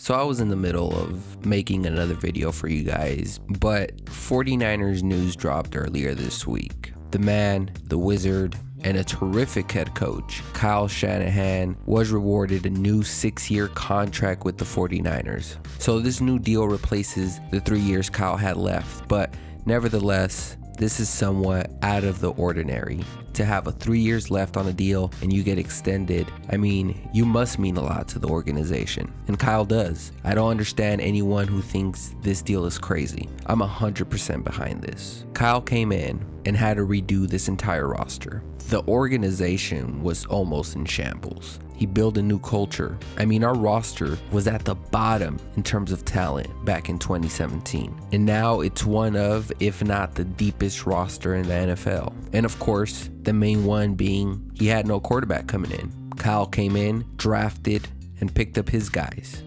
So I was in the middle of making another video for you guys, but 49ers news dropped earlier this week. The man, the wizard, and a terrific head coach, Kyle Shanahan, was rewarded a new 6-year contract with the 49ers. So this new deal replaces the 3 years Kyle had left, but nevertheless, this is somewhat out of the ordinary. To have a 3 years left on a deal and you get extended, I mean, you must mean a lot to the organization. And Kyle does. I don't understand anyone who thinks this deal is crazy. I'm 100% behind this. Kyle came in and had to redo this entire roster. The organization was almost in shambles. He built a new culture. I mean, our roster was at the bottom in terms of talent back in 2017. And now it's one of, if not the deepest roster in the NFL. And of course, the main one being he had no quarterback coming in. Kyle came in, drafted, and picked up his guys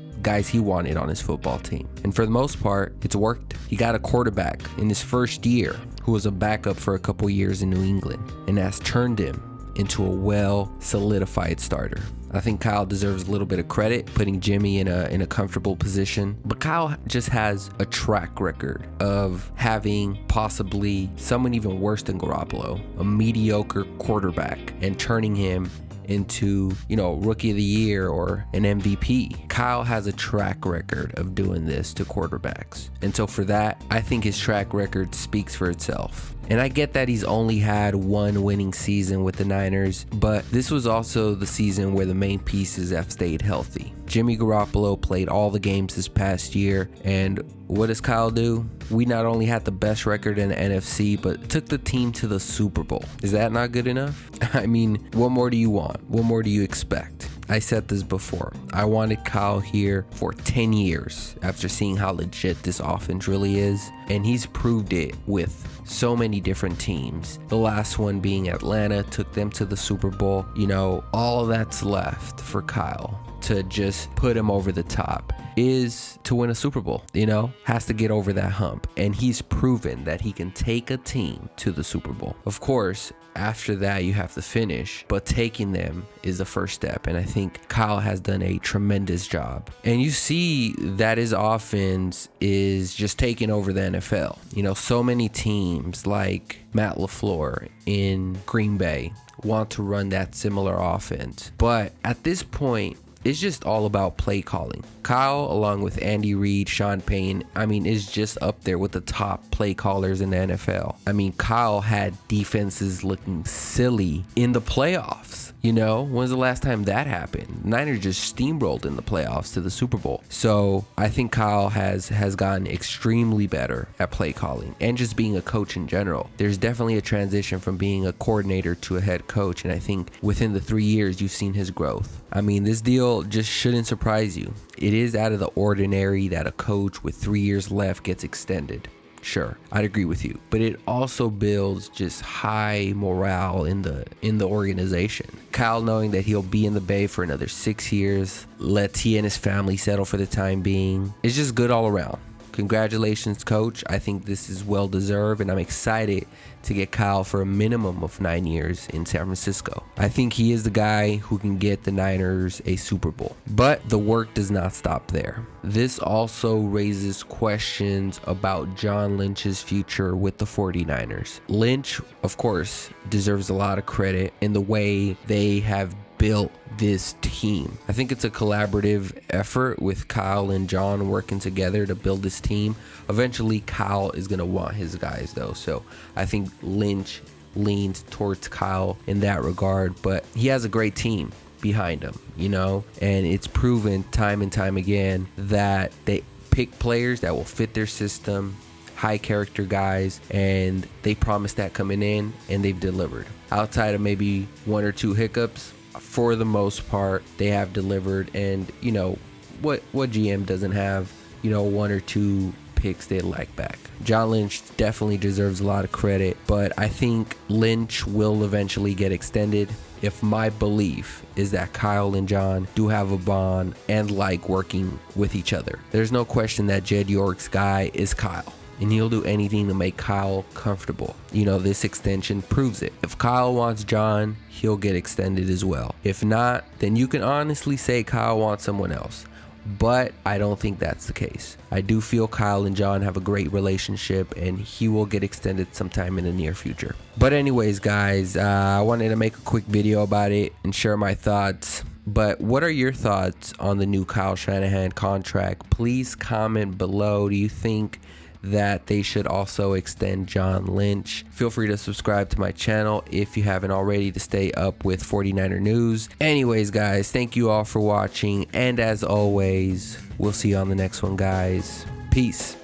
he wanted on his football team. And for the most part, it's worked. He got a quarterback in his first year who was a backup for a couple years in New England, and that's turned him into a well-solidified starter. I think Kyle deserves a little bit of credit, putting Jimmy in a comfortable position. But Kyle just has a track record of having possibly someone even worse than Garoppolo, a mediocre quarterback, and turning him into, rookie of the year or an MVP. Kyle has a track record of doing this to quarterbacks. And so for that, I think his track record speaks for itself. And I get that he's only had one winning season with the Niners, but this was also the season where the main pieces have stayed healthy. Jimmy Garoppolo played all the games this past year, and what does Kyle do? We not only had the best record in the NFC, but took the team to the Super Bowl. Is that not good enough? I mean, what more do you want? What more do you expect? I said this before. I wanted Kyle here for 10 years after seeing how legit this offense really is, and he's proved it with so many different teams. The last one being Atlanta, took them to the Super Bowl. All that's left for Kyle to just put him over the top is to win a Super Bowl, has to get over that hump. And he's proven that he can take a team to the Super Bowl. Of course, after that, you have to finish, but taking them is the first step. And I think Kyle has done a tremendous job. And you see that his offense is just taking over the NFL. So many teams like Matt LaFleur in Green Bay want to run that similar offense. But at this point, it's just all about play calling. Kyle, along with Andy Reid, Sean Payton, is just up there with the top play callers in the NFL. Kyle had defenses looking silly in the playoffs. When's the last time that happened? Niners just steamrolled in the playoffs to the Super Bowl. So I think Kyle has gotten extremely better at play calling and just being a coach in general. There's definitely a transition from being a coordinator to a head coach. And I think within the 3 years, you've seen his growth. This deal just shouldn't surprise you. It is out of the ordinary that a coach with 3 years left gets extended. Sure, I'd agree with you, but it also builds just high morale in the organization. Kyle knowing that he'll be in the Bay for another 6 years, lets he and his family settle for the time being. It's just good all around. Congratulations, coach. I think this is well deserved, and I'm excited to get Kyle for a minimum of 9 years in San Francisco. I think he is the guy who can get the Niners a Super Bowl. But the work does not stop there. This also raises questions about John Lynch's future with the 49ers. Lynch, of course, deserves a lot of credit in the way they have built this team. I think it's a collaborative effort with Kyle and John working together to build this team. Eventually, Kyle is going to want his guys, though. So I think Lynch leans towards Kyle in that regard. But he has a great team behind him, and it's proven time and time again that they pick players that will fit their system, high character guys, and they promised that coming in, and they've delivered. Outside of maybe one or two hiccups, for the most part, they have delivered. And what GM doesn't have, one or two picks they like back. John Lynch definitely deserves a lot of credit, but I think Lynch will eventually get extended. If my belief is that Kyle and John do have a bond and like working with each other. There's no question that Jed York's guy is Kyle, and he'll do anything to make Kyle comfortable. This extension proves it. If Kyle wants John, he'll get extended as well. If not, then you can honestly say Kyle wants someone else. but I don't think that's the case. I do feel Kyle and John have a great relationship, and he will get extended sometime in the near future. But anyways, guys, I wanted to make a quick video about it and share my thoughts. But what are your thoughts on the new Kyle Shanahan contract? Please comment below. Do you think that they should also extend John Lynch? Feel free to subscribe to my channel if you haven't already to stay up with 49er news. Anyways, guys, thank you all for watching, and as always, we'll see you on the next one, guys. Peace.